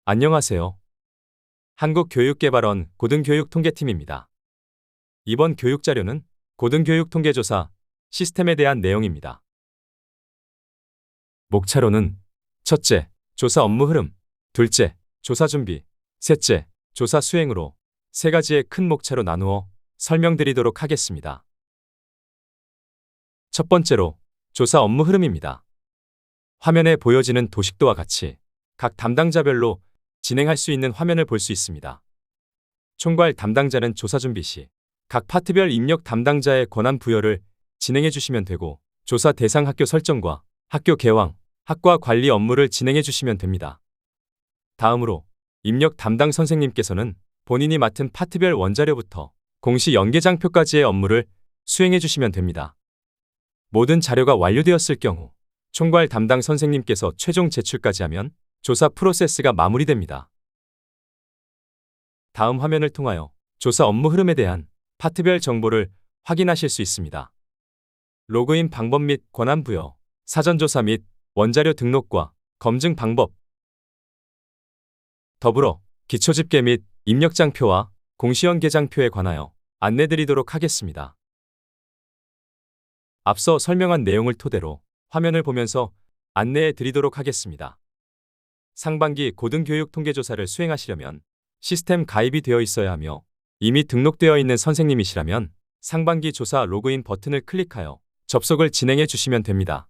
안녕하세요. 한국교육개발원 고등교육통계팀입니다. 이번 교육자료는 고등교육통계조사 시스템에 대한 내용입니다. 목차로는 첫째, 조사 업무 흐름, 둘째, 조사 준비, 셋째, 조사 수행으로 세 가지의 큰 목차로 나누어 설명드리도록 하겠습니다. 첫 번째로 조사 업무 흐름입니다. 화면에 보여지는 도식도와 같이 각 담당자별로 진행할 수 있는 화면을 볼 수 있습니다. 총괄 담당자는 조사 준비 시 각 파트별 입력 담당자의 권한 부여를 진행해 주시면 되고, 조사 대상 학교 설정과 학교 개황, 학과 관리 업무를 진행해 주시면 됩니다. 다음으로 입력 담당 선생님께서는 본인이 맡은 파트별 원자료부터 공시 연계장표까지의 업무를 수행해 주시면 됩니다. 모든 자료가 완료되었을 경우 총괄 담당 선생님께서 최종 제출까지 하면 조사 프로세스가 마무리됩니다. 다음 화면을 통하여 조사 업무 흐름에 대한 파트별 정보를 확인하실 수 있습니다. 로그인 방법 및 권한 부여, 사전조사 및 원자료 등록과 검증 방법, 더불어 기초집계 및 입력장표와 공시연계장표에 관하여 안내드리도록 하겠습니다. 앞서 설명한 내용을 토대로 화면을 보면서 안내해 드리도록 하겠습니다. 상반기 고등교육통계조사를 수행하시려면 시스템 가입이 되어 있어야 하며, 이미 등록되어 있는 선생님이시라면 상반기 조사 로그인 버튼을 클릭하여 접속을 진행해 주시면 됩니다.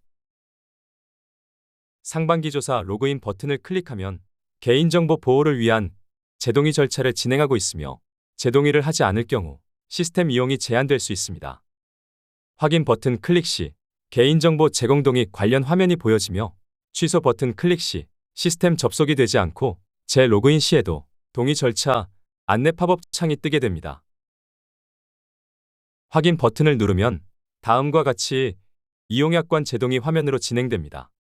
상반기 조사 로그인 버튼을 클릭하면 개인정보 보호를 위한 재동의 절차를 진행하고 있으며, 재동의를 하지 않을 경우 시스템 이용이 제한될 수 있습니다. 확인 버튼 클릭 시 개인정보 제공 동의 관련 화면이 보여지며, 취소 버튼 클릭 시 시스템 접속이 되지 않고 재로그인 시에도 동의 절차 안내 팝업 창이 뜨게 됩니다. 확인 버튼을 누르면 다음과 같이 이용약관 재동의 화면으로 진행됩니다.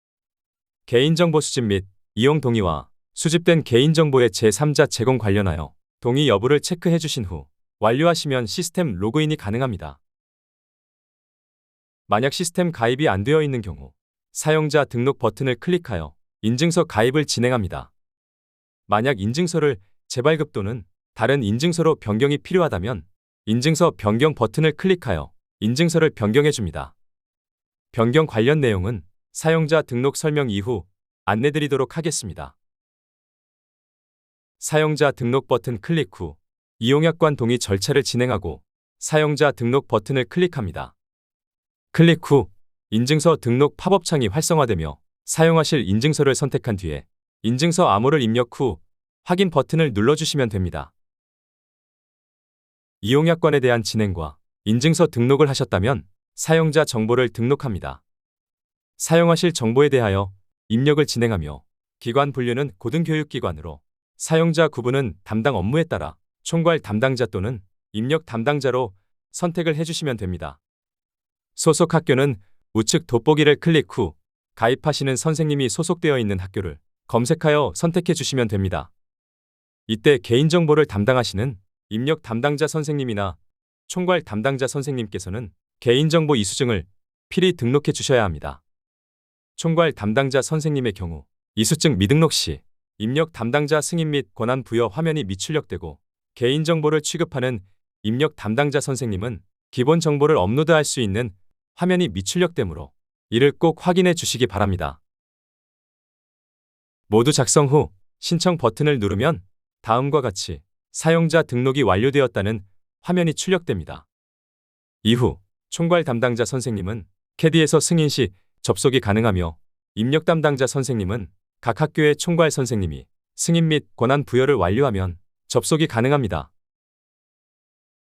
개인정보 수집 및 이용 동의와 수집된 개인정보의 제3자 제공 관련하여 동의 여부를 체크해 주신 후 완료하시면 시스템 로그인이 가능합니다. 만약 시스템 가입이 안 되어 있는 경우 사용자 등록 버튼을 클릭하여 인증서 가입을 진행합니다. 만약 인증서를 재발급 또는 다른 인증서로 변경이 필요하다면 인증서 변경 버튼을 클릭하여 인증서를 변경해 줍니다. 변경 관련 내용은 사용자 등록 설명 이후 안내드리도록 하겠습니다. 사용자 등록 버튼 클릭 후 이용약관 동의 절차를 진행하고 사용자 등록 버튼을 클릭합니다. 클릭 후 인증서 등록 팝업 창이 활성화되며 사용하실 인증서를 선택한 뒤에 인증서 암호를 입력 후 확인 버튼을 눌러주시면 됩니다. 이용약관에 대한 진행과 인증서 등록을 하셨다면 사용자 정보를 등록합니다. 사용하실 정보에 대하여 입력을 진행하며, 기관 분류는 고등교육기관으로, 사용자 구분은 담당 업무에 따라 총괄 담당자 또는 입력 담당자로 선택을 해주시면 됩니다. 소속 학교는 우측 돋보기를 클릭 후 가입하시는 선생님이 소속되어 있는 학교를 검색하여 선택해 주시면 됩니다. 이때 개인정보를 담당하시는 입력 담당자 선생님이나 총괄 담당자 선생님께서는 개인정보 이수증을 필히 등록해 주셔야 합니다. 총괄 담당자 선생님의 경우 이수증 미등록 시 입력 담당자 승인 및 권한 부여 화면이 미출력되고, 개인정보를 취급하는 입력 담당자 선생님은 기본 정보를 업로드할 수 있는 화면이 미출력되므로 이를 꼭 확인해 주시기 바랍니다. 모두 작성 후 신청 버튼을 누르면 다음과 같이 사용자 등록이 완료되었다는 화면이 출력됩니다. 이후 총괄 담당자 선생님은 캐디에서 승인 시 접속이 가능하며, 입력 담당자 선생님은 각 학교의 총괄 선생님이 승인 및 권한 부여를 완료하면 접속이 가능합니다.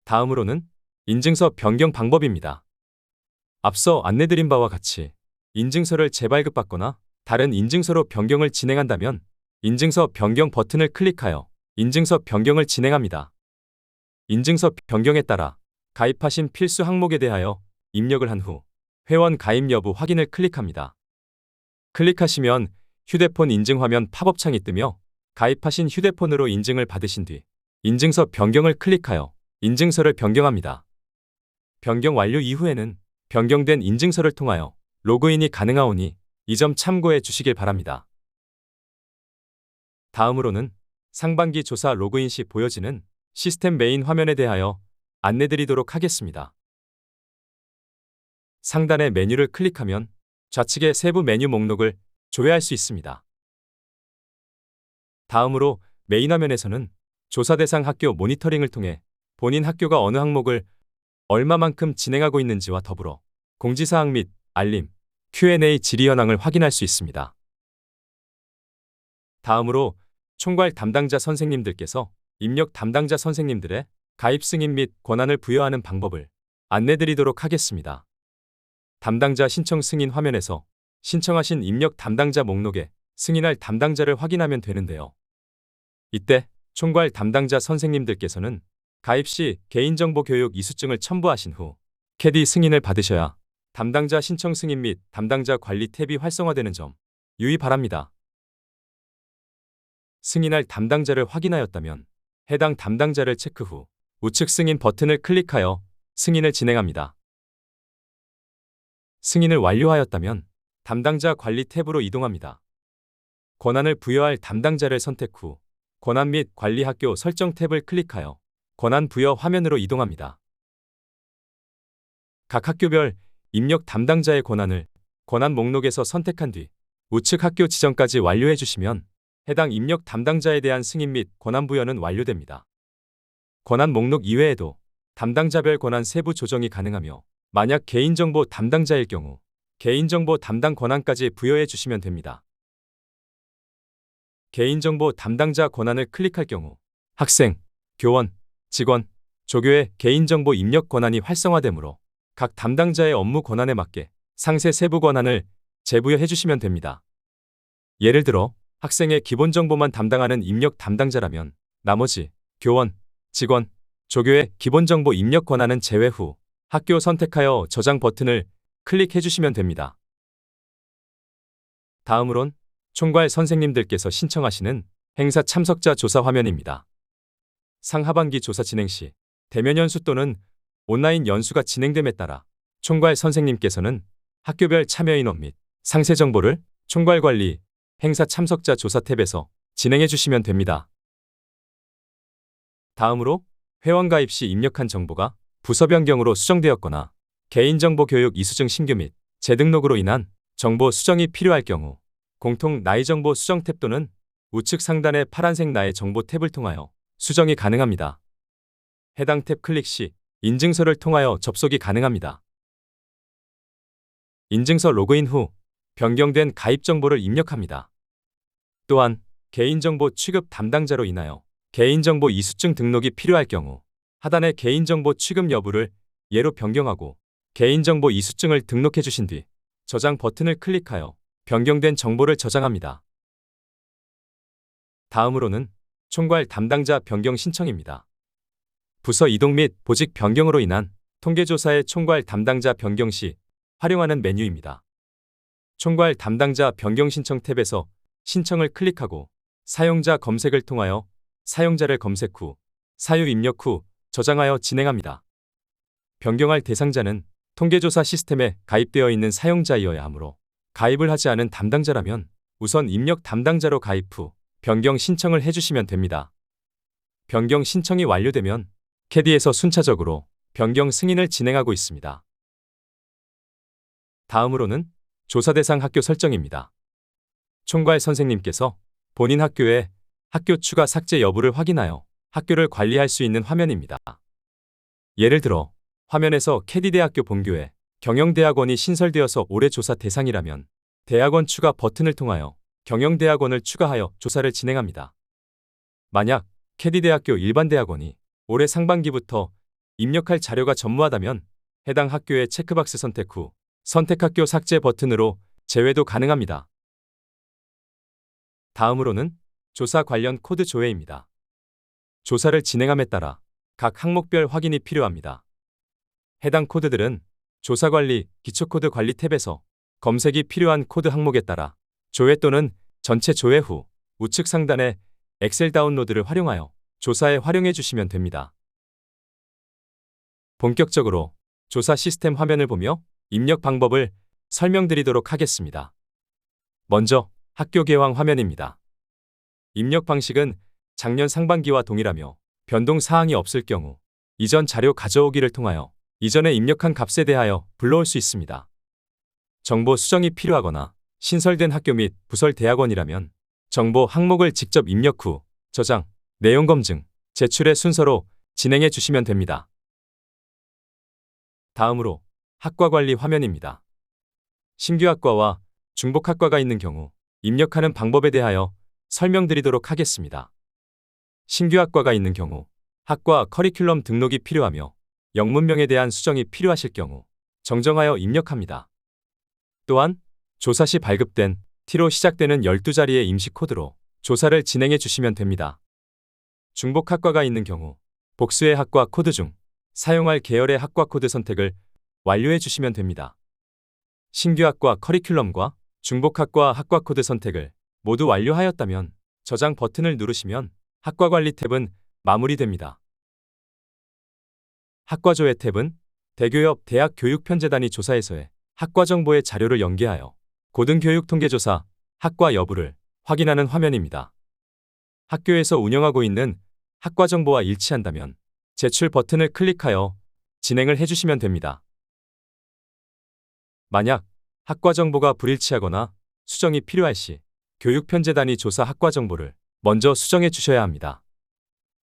다음으로는 인증서 변경 방법입니다. 앞서 안내드린 바와 같이 인증서를 재발급받거나 다른 인증서로 변경을 진행한다면 인증서 변경 버튼을 클릭하여 인증서 변경을 진행합니다. 인증서 변경에 따라 가입하신 필수 항목에 대하여 입력을 한 후 회원 가입 여부 확인을 클릭합니다. 클릭하시면 휴대폰 인증 화면 팝업 창이 뜨며, 가입하신 휴대폰으로 인증을 받으신 뒤 인증서 변경을 클릭하여 인증서를 변경합니다. 변경 완료 이후에는 변경된 인증서를 통하여 로그인이 가능하오니 이 점 참고해 주시길 바랍니다. 다음으로는 상반기 조사 로그인 시 보여지는 시스템 메인 화면에 대하여 안내드리도록 하겠습니다. 상단의 메뉴를 클릭하면 좌측의 세부 메뉴 목록을 조회할 수 있습니다. 다음으로 메인 화면에서는 조사 대상 학교 모니터링을 통해 본인 학교가 어느 항목을 얼마만큼 진행하고 있는지와 더불어 공지사항 및 알림, Q&A 질의 현황을 확인할 수 있습니다. 다음으로 총괄 담당자 선생님들께서 입력 담당자 선생님들의 가입 승인 및 권한을 부여하는 방법을 안내드리도록 하겠습니다. 담당자 신청 승인 화면에서 신청하신 입력 담당자 목록에 승인할 담당자를 확인하면 되는데요. 이때 총괄 담당자 선생님들께서는 가입 시 개인정보 교육 이수증을 첨부하신 후 캐디 승인을 받으셔야 담당자 신청 승인 및 담당자 관리 탭이 활성화되는 점 유의 바랍니다. 승인할 담당자를 확인하였다면 해당 담당자를 체크 후 우측 승인 버튼을 클릭하여 승인을 진행합니다. 승인을 완료하였다면 담당자 관리 탭으로 이동합니다. 권한을 부여할 담당자를 선택 후 권한 및 관리 학교 설정 탭을 클릭하여 권한 부여 화면으로 이동합니다. 각 학교별 입력 담당자의 권한을 권한 목록에서 선택한 뒤 우측 학교 지정까지 완료해 주시면 해당 입력 담당자에 대한 승인 및 권한 부여는 완료됩니다. 권한 목록 이외에도 담당자별 권한 세부 조정이 가능하며 만약 개인정보 담당자일 경우 개인정보 담당 권한까지 부여해 주시면 됩니다. 개인정보 담당자 권한을 클릭할 경우 학생, 교원, 직원, 조교의 개인정보 입력 권한이 활성화되므로 각 담당자의 업무 권한에 맞게 상세 세부 권한을 재부여해 주시면 됩니다. 예를 들어 학생의 기본 정보만 담당하는 입력 담당자라면 나머지 교원, 직원, 조교의 기본 정보 입력 권한은 제외 후 학교 선택하여 저장 버튼을 클릭해 주시면 됩니다. 다음으론 총괄 선생님들께서 신청하시는 행사 참석자 조사 화면입니다. 상하반기 조사 진행 시 대면 연수 또는 온라인 연수가 진행됨에 따라 총괄 선생님께서는 학교별 참여 인원 및 상세 정보를 총괄 관리 행사 참석자 조사 탭에서 진행해 주시면 됩니다. 다음으로 회원 가입 시 입력한 정보가 부서 변경으로 수정되었거나 개인정보 교육 이수증 신규 및 재등록으로 인한 정보 수정이 필요할 경우 공통 나이 정보 수정 탭 또는 우측 상단의 파란색 나의 정보 탭을 통하여 수정이 가능합니다. 해당 탭 클릭 시 인증서를 통하여 접속이 가능합니다. 인증서 로그인 후 변경된 가입 정보를 입력합니다. 또한 개인정보 취급 담당자로 인하여 개인정보 이수증 등록이 필요할 경우 하단의 개인정보 취급 여부를 예로 변경하고 개인정보 이수증을 등록해 주신 뒤 저장 버튼을 클릭하여 변경된 정보를 저장합니다. 다음으로는 총괄 담당자 변경 신청입니다. 부서 이동 및 보직 변경으로 인한 통계조사의 총괄 담당자 변경 시 활용하는 메뉴입니다. 총괄 담당자 변경 신청 탭에서 신청을 클릭하고 사용자 검색을 통하여 사용자를 검색 후 사유 입력 후 저장하여 진행합니다. 변경할 대상자는 통계조사 시스템에 가입되어 있는 사용자이어야 하므로 가입을 하지 않은 담당자라면 우선 입력 담당자로 가입 후 변경 신청을 해주시면 됩니다. 변경 신청이 완료되면 캐디에서 순차적으로 변경 승인을 진행하고 있습니다. 다음으로는 조사 대상 학교 설정입니다. 총괄 선생님께서 본인 학교의 학교 추가 삭제 여부를 확인하여 학교를 관리할 수 있는 화면입니다. 예를 들어 화면에서 캐디대학교 본교에 경영대학원이 신설되어서 올해 조사 대상이라면 대학원 추가 버튼을 통하여 경영대학원을 추가하여 조사를 진행합니다. 만약 캐디대학교 일반대학원이 올해 상반기부터 입력할 자료가 전무하다면 해당 학교의 체크박스 선택 후 선택학교 삭제 버튼으로 제외도 가능합니다. 다음으로는 조사 관련 코드 조회입니다. 조사를 진행함에 따라 각 항목별 확인이 필요합니다. 해당 코드들은 조사관리, 기초코드 관리 탭에서 검색이 필요한 코드 항목에 따라 조회 또는 전체 조회 후 우측 상단의 엑셀 다운로드를 활용하여 조사에 활용해 주시면 됩니다. 본격적으로 조사 시스템 화면을 보며 입력 방법을 설명드리도록 하겠습니다. 먼저 학교 개황 화면입니다. 입력 방식은 작년 상반기와 동일하며 변동 사항이 없을 경우 이전 자료 가져오기를 통하여 이전에 입력한 값에 대하여 불러올 수 있습니다. 정보 수정이 필요하거나 신설된 학교 및 부설 대학원이라면 정보 항목을 직접 입력 후 저장, 내용 검증, 제출의 순서로 진행해 주시면 됩니다. 다음으로 학과 관리 화면입니다. 신규 학과와 중복 학과가 있는 경우 입력하는 방법에 대하여 설명드리도록 하겠습니다. 신규 학과가 있는 경우 학과 커리큘럼 등록이 필요하며 영문명에 대한 수정이 필요하실 경우 정정하여 입력합니다. 또한 조사 시 발급된 T로 시작되는 12자리의 임시 코드로 조사를 진행해 주시면 됩니다. 중복 학과가 있는 경우 복수의 학과 코드 중 사용할 계열의 학과 코드 선택을 완료해 주시면 됩니다. 신규 학과 커리큘럼과 중복 학과 학과 코드 선택을 모두 완료하였다면 저장 버튼을 누르시면 학과 관리 탭은 마무리됩니다. 학과 조회 탭은 대교 옆 대학교육편재단이 조사에서의 학과 정보의 자료를 연계하여 고등교육통계조사 학과 여부를 확인하는 화면입니다. 학교에서 운영하고 있는 학과 정보와 일치한다면 제출 버튼을 클릭하여 진행을 해주시면 됩니다. 만약 학과 정보가 불일치하거나 수정이 필요할 시 교육편재단이 조사 학과 정보를 먼저 수정해 주셔야 합니다.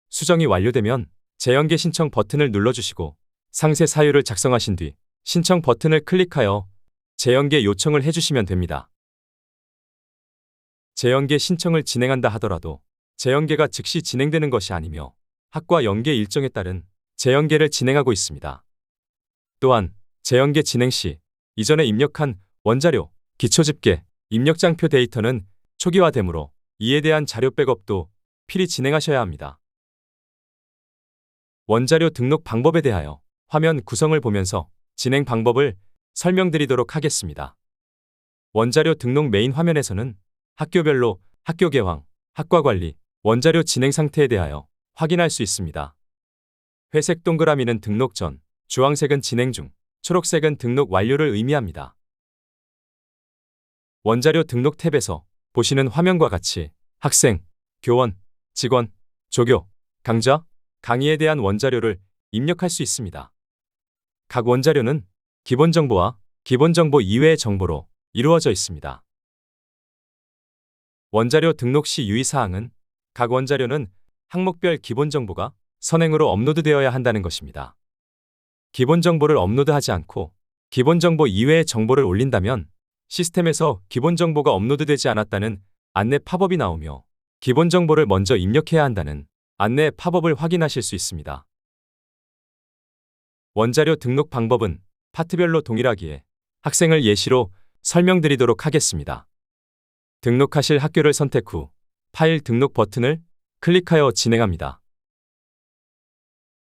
수정이 완료되면 재연계 신청 버튼을 눌러주시고 상세 사유를 작성하신 뒤 신청 버튼을 클릭하여 재연계 요청을 해주시면 됩니다. 재연계 신청을 진행한다 하더라도 재연계가 즉시 진행되는 것이 아니며 학과 연계 일정에 따른 재연계를 진행하고 있습니다. 또한 재연계 진행 시 이전에 입력한 원자료, 기초집계, 입력장표 데이터는 초기화되므로 이에 대한 자료 백업도 필히 진행하셔야 합니다. 원자료 등록 방법에 대하여 화면 구성을 보면서 진행 방법을 설명드리도록 하겠습니다. 원자료 등록 메인 화면에서는 학교별로 학교 개황, 학과 관리, 원자료 진행 상태에 대하여 확인할 수 있습니다. 회색 동그라미는 등록 전, 주황색은 진행 중, 초록색은 등록 완료를 의미합니다. 원자료 등록 탭에서 보시는 화면과 같이 학생, 교원, 직원, 조교, 강좌, 강의에 대한 원자료를 입력할 수 있습니다. 각 원자료는 기본 정보와 기본 정보 이외의 정보로 이루어져 있습니다. 원자료 등록 시 유의사항은 각 원자료는 항목별 기본 정보가 선행으로 업로드되어야 한다는 것입니다. 기본 정보를 업로드하지 않고 기본 정보 이외의 정보를 올린다면 시스템에서 기본 정보가 업로드되지 않았다는 안내 팝업이 나오며 기본 정보를 먼저 입력해야 한다는 안내 팝업을 확인하실 수 있습니다. 원자료 등록 방법은 파트별로 동일하기에 학생을 예시로 설명드리도록 하겠습니다. 등록하실 학교를 선택 후 파일 등록 버튼을 클릭하여 진행합니다.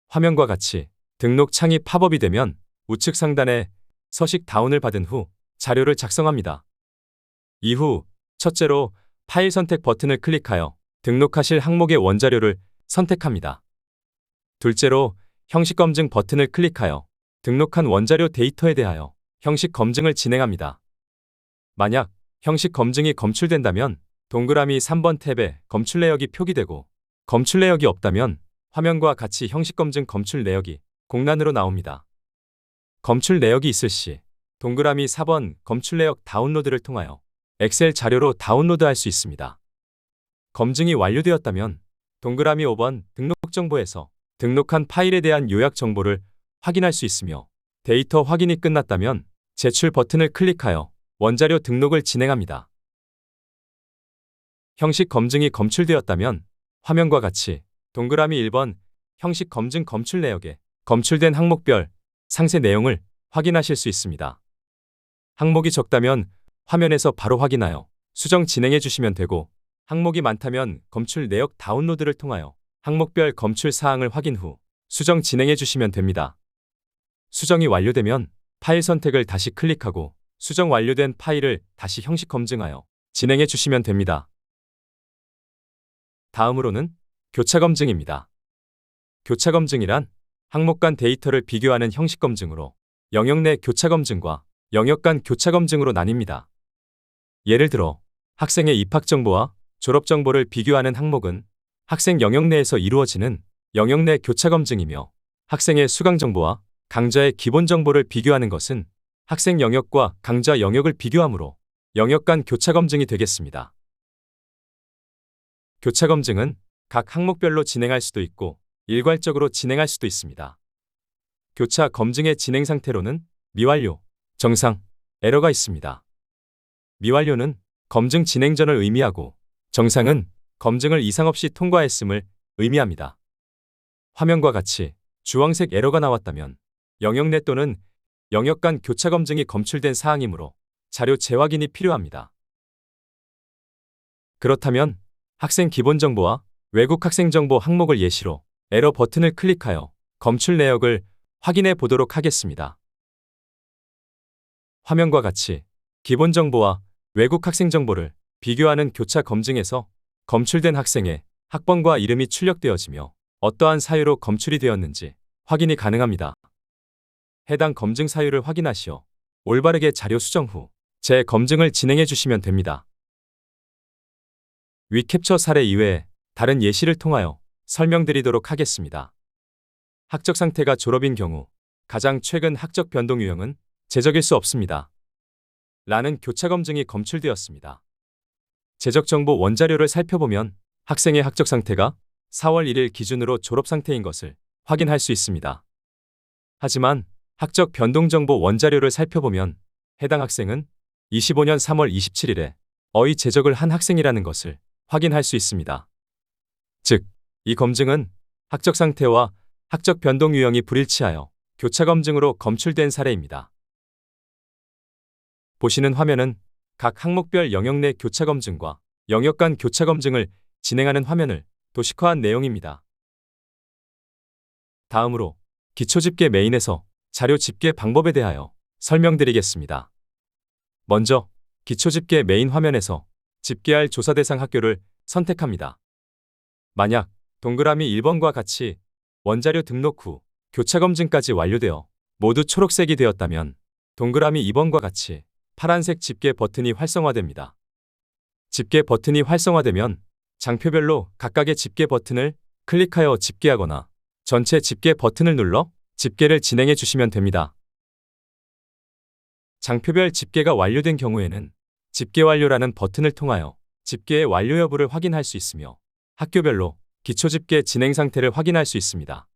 화면과 같이 등록 창이 팝업이 되면 우측 상단에 서식 다운을 받은 후 자료를 작성합니다. 이후 첫째로 파일 선택 버튼을 클릭하여 등록하실 항목의 원자료를 선택합니다. 둘째로 형식 검증 버튼을 클릭하여 등록한 원자료 데이터에 대하여 형식 검증을 진행합니다. 만약 형식 검증이 검출된다면 동그라미 3번 탭에 검출 내역이 표기되고 검출 내역이 없다면 화면과 같이 형식 검증 검출 내역이 공란으로 나옵니다. 검출 내역이 있을 시 동그라미 4번 검출 내역 다운로드를 통하여 엑셀 자료로 다운로드할 수 있습니다. 검증이 완료되었다면 동그라미 5번 등록 정보에서 등록한 파일에 대한 요약 정보를 확인할 수 있으며 데이터 확인이 끝났다면 제출 버튼을 클릭하여 원자료 등록을 진행합니다. 형식 검증이 검출되었다면 화면과 같이 동그라미 1번 형식 검증 검출 내역에 검출된 항목별 상세 내용을 확인하실 수 있습니다. 항목이 적다면 화면에서 바로 확인하여 수정 진행해 주시면 되고 항목이 많다면 검출 내역 다운로드를 통하여 항목별 검출 사항을 확인 후 수정 진행해 주시면 됩니다. 수정이 완료되면 파일 선택을 다시 클릭하고 수정 완료된 파일을 다시 형식 검증하여 진행해 주시면 됩니다. 다음으로는 교차 검증입니다. 교차 검증이란 항목 간 데이터를 비교하는 형식 검증으로 영역 내 교차 검증과 영역 간 교차 검증으로 나뉩니다. 예를 들어 학생의 입학 정보와 졸업 정보를 비교하는 항목은 학생 영역 내에서 이루어지는 영역 내 교차 검증이며 학생의 수강 정보와 강좌의 기본 정보를 비교하는 것은 학생 영역과 강좌 영역을 비교하므로 영역 간 교차 검증이 되겠습니다. 교차 검증은 각 항목별로 진행할 수도 있고 일괄적으로 진행할 수도 있습니다. 교차 검증의 진행 상태로는 미완료, 정상, 에러가 있습니다. 미완료는 검증 진행 전을 의미하고 정상은 검증을 이상 없이 통과했음을 의미합니다. 화면과 같이 주황색 에러가 나왔다면 영역 내 또는 영역 간 교차 검증이 검출된 사항이므로 자료 재확인이 필요합니다. 그렇다면 학생 기본 정보와 외국 학생 정보 항목을 예시로 에러 버튼을 클릭하여 검출 내역을 확인해 보도록 하겠습니다. 화면과 같이 기본 정보와 외국 학생 정보를 비교하는 교차 검증에서 검출된 학생의 학번과 이름이 출력되어지며 어떠한 사유로 검출이 되었는지 확인이 가능합니다. 해당 검증 사유를 확인하시어 올바르게 자료 수정 후 재검증을 진행해 주시면 됩니다. 위 캡처 사례 이외에 다른 예시를 통하여 설명드리도록 하겠습니다. 학적 상태가 졸업인 경우 가장 최근 학적 변동 유형은 재적일 수 없습니다. 라는 교차 검증이 검출되었습니다. 재적 정보 원자료를 살펴보면 학생의 학적 상태가 4월 1일 기준으로 졸업 상태인 것을 확인할 수 있습니다. 하지만 학적 변동 정보 원자료를 살펴보면 해당 학생은 25년 3월 27일에 어의 재적을 한 학생이라는 것을 확인할 수 있습니다. 즉, 이 검증은 학적 상태와 학적 변동 유형이 불일치하여 교차 검증으로 검출된 사례입니다. 보시는 화면은 각 항목별 영역 내 교차 검증과 영역 간 교차 검증을 진행하는 화면을 도식화한 내용입니다. 다음으로 기초집계 메인에서 자료 집계 방법에 대하여 설명드리겠습니다. 먼저 기초집계 메인 화면에서 집계할 조사 대상 학교를 선택합니다. 만약 동그라미 1번과 같이 원자료 등록 후 교차 검증까지 완료되어 모두 초록색이 되었다면 동그라미 2번과 같이 파란색 집계 버튼이 활성화됩니다. 집계 버튼이 활성화되면 장표별로 각각의 집계 버튼을 클릭하여 집계하거나 전체 집계 버튼을 눌러 집계를 진행해 주시면 됩니다. 장표별 집계가 완료된 경우에는 집계 완료라는 버튼을 통하여 집계의 완료 여부를 확인할 수 있으며 학교별로 기초집계 진행 상태를 확인할 수 있습니다.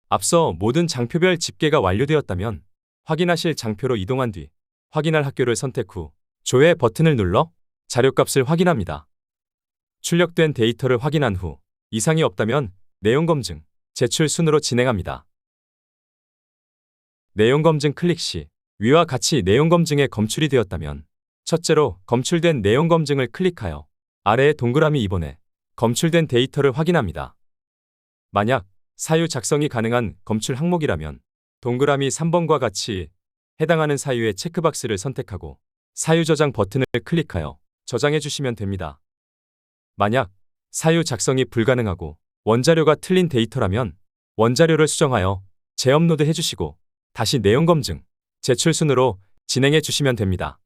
앞서 모든 장표별 집계가 완료되었다면 확인하실 장표로 이동한 뒤 확인할 학교를 선택 후 조회 버튼을 눌러 자료값을 확인합니다. 출력된 데이터를 확인한 후 이상이 없다면 내용 검증, 제출 순으로 진행합니다. 내용 검증 클릭 시 위와 같이 내용 검증에 검출이 되었다면 첫째로 검출된 내용 검증을 클릭하여 아래의 동그라미 2번에 검출된 데이터를 확인합니다. 만약 사유 작성이 가능한 검출 항목이라면 동그라미 3번과 같이 해당하는 사유의 체크박스를 선택하고 사유 저장 버튼을 클릭하여 저장해 주시면 됩니다. 만약 사유 작성이 불가능하고 원자료가 틀린 데이터라면 원자료를 수정하여 재업로드 해주시고 다시 내용 검증, 제출 순으로 진행해 주시면 됩니다.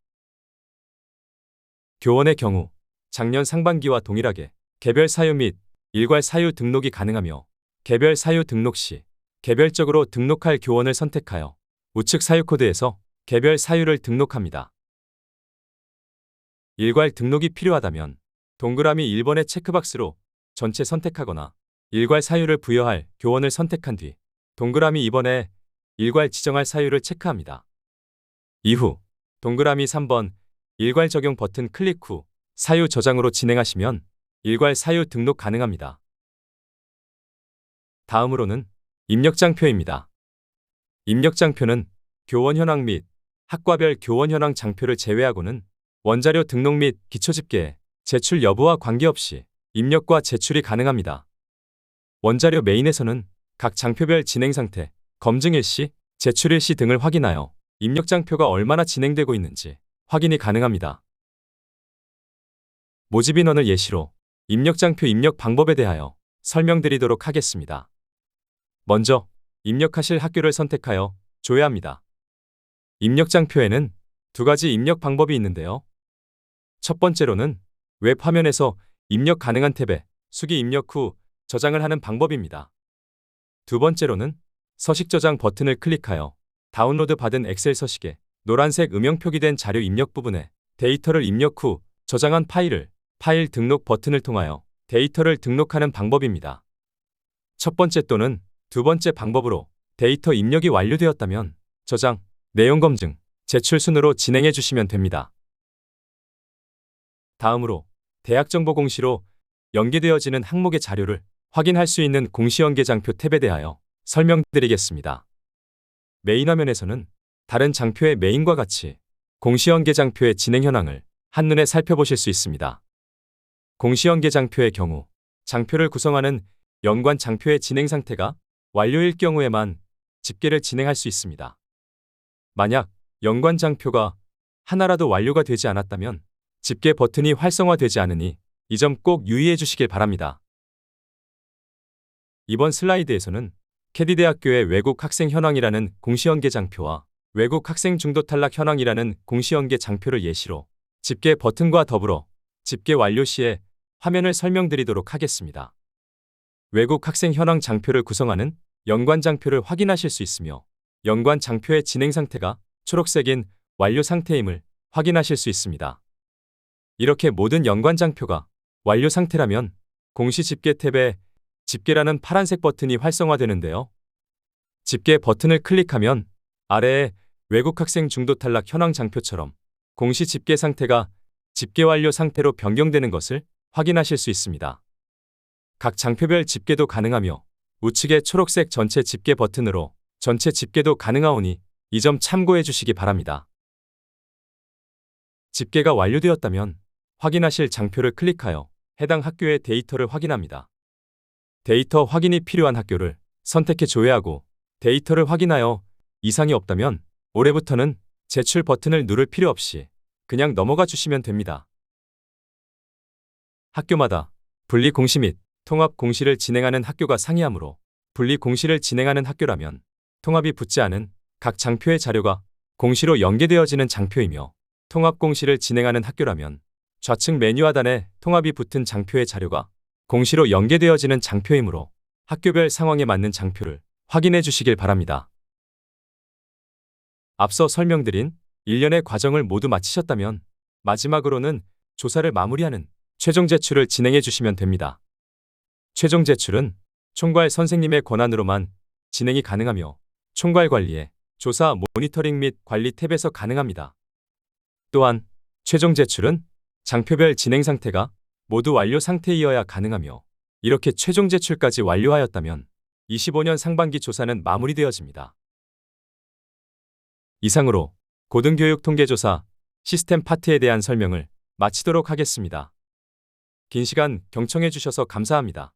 교원의 경우 작년 상반기와 동일하게 개별 사유 및 일괄 사유 등록이 가능하며 개별 사유 등록 시 개별적으로 등록할 교원을 선택하여 우측 사유 코드에서 개별 사유를 등록합니다. 일괄 등록이 필요하다면 동그라미 1번의 체크박스로 전체 선택하거나 일괄 사유를 부여할 교원을 선택한 뒤 동그라미 2번에 일괄 지정할 사유를 체크합니다. 이후 동그라미 3번 일괄 적용 버튼 클릭 후 사유 저장으로 진행하시면 일괄 사유 등록 가능합니다. 다음으로는 입력장표입니다. 입력장표는 교원 현황 및 학과별 교원 현황 장표를 제외하고는 원자료 등록 및 기초집계, 제출 여부와 관계없이 입력과 제출이 가능합니다. 원자료 메인에서는 각 장표별 진행 상태, 검증 일시, 제출 일시 등을 확인하여 입력장표가 얼마나 진행되고 있는지 확인이 가능합니다. 모집 인원을 예시로 입력장표 입력 방법에 대하여 설명드리도록 하겠습니다. 먼저 입력하실 학교를 선택하여 조회합니다. 입력장표에는 두 가지 입력 방법이 있는데요. 첫 번째로는 웹 화면에서 입력 가능한 탭에 수기 입력 후 저장을 하는 방법입니다. 두 번째로는 서식 저장 버튼을 클릭하여 다운로드 받은 엑셀 서식에 노란색 음영 표기된 자료 입력 부분에 데이터를 입력 후 저장한 파일을 파일 등록 버튼을 통하여 데이터를 등록하는 방법입니다. 첫 번째 또는 두 번째 방법으로 데이터 입력이 완료되었다면 저장, 내용 검증, 제출 순으로 진행해 주시면 됩니다. 다음으로 대학 정보 공시로 연계되어지는 항목의 자료를 확인할 수 있는 공시연계장표 탭에 대하여 설명드리겠습니다. 메인 화면에서는 다른 장표의 메인과 같이 공시연계장표의 진행 현황을 한눈에 살펴보실 수 있습니다. 공시연계장표의 경우 장표를 구성하는 연관 장표의 진행 상태가 완료일 경우에만 집계를 진행할 수 있습니다. 만약 연관 장표가 하나라도 완료가 되지 않았다면 집계 버튼이 활성화되지 않으니 이 점 꼭 유의해 주시길 바랍니다. 이번 슬라이드에서는 캐디대학교의 외국 학생 현황이라는 공시연계 장표와 외국 학생 중도 탈락 현황이라는 공시연계 장표를 예시로 집계 버튼과 더불어 집계 완료 시에 화면을 설명드리도록 하겠습니다. 외국 학생 현황 장표를 구성하는 연관 장표를 확인하실 수 있으며 연관 장표의 진행 상태가 초록색인 완료 상태임을 확인하실 수 있습니다. 이렇게 모든 연관 장표가 완료 상태라면 공시 집계 탭에 집계라는 파란색 버튼이 활성화되는데요. 집계 버튼을 클릭하면 아래에 외국 학생 중도 탈락 현황 장표처럼 공시 집계 상태가 집계 완료 상태로 변경되는 것을 확인하실 수 있습니다. 각 장표별 집계도 가능하며 우측의 초록색 전체 집계 버튼으로 전체 집계도 가능하오니 이 점 참고해 주시기 바랍니다. 집계가 완료되었다면 확인하실 장표를 클릭하여 해당 학교의 데이터를 확인합니다. 데이터 확인이 필요한 학교를 선택해 조회하고 데이터를 확인하여 이상이 없다면 올해부터는 제출 버튼을 누를 필요 없이 그냥 넘어가 주시면 됩니다. 학교마다 분리 공시 및 통합 공시를 진행하는 학교가 상이하므로 분리 공시를 진행하는 학교라면 통합이 붙지 않은 각 장표의 자료가 공시로 연계되어지는 장표이며 통합 공시를 진행하는 학교라면 좌측 메뉴 하단에 통합이 붙은 장표의 자료가 공시로 연계되어지는 장표이므로 학교별 상황에 맞는 장표를 확인해 주시길 바랍니다. 앞서 설명드린 일련의 과정을 모두 마치셨다면 마지막으로는 조사를 마무리하는 최종 제출을 진행해 주시면 됩니다. 최종 제출은 총괄 선생님의 권한으로만 진행이 가능하며 총괄 관리에 조사 모니터링 및 관리 탭에서 가능합니다. 또한 최종 제출은 장표별 진행 상태가 모두 완료 상태이어야 가능하며 이렇게 최종 제출까지 완료하였다면 25년 상반기 조사는 마무리되어집니다. 이상으로 고등교육 통계조사 시스템 파트에 대한 설명을 마치도록 하겠습니다. 긴 시간 경청해 주셔서 감사합니다.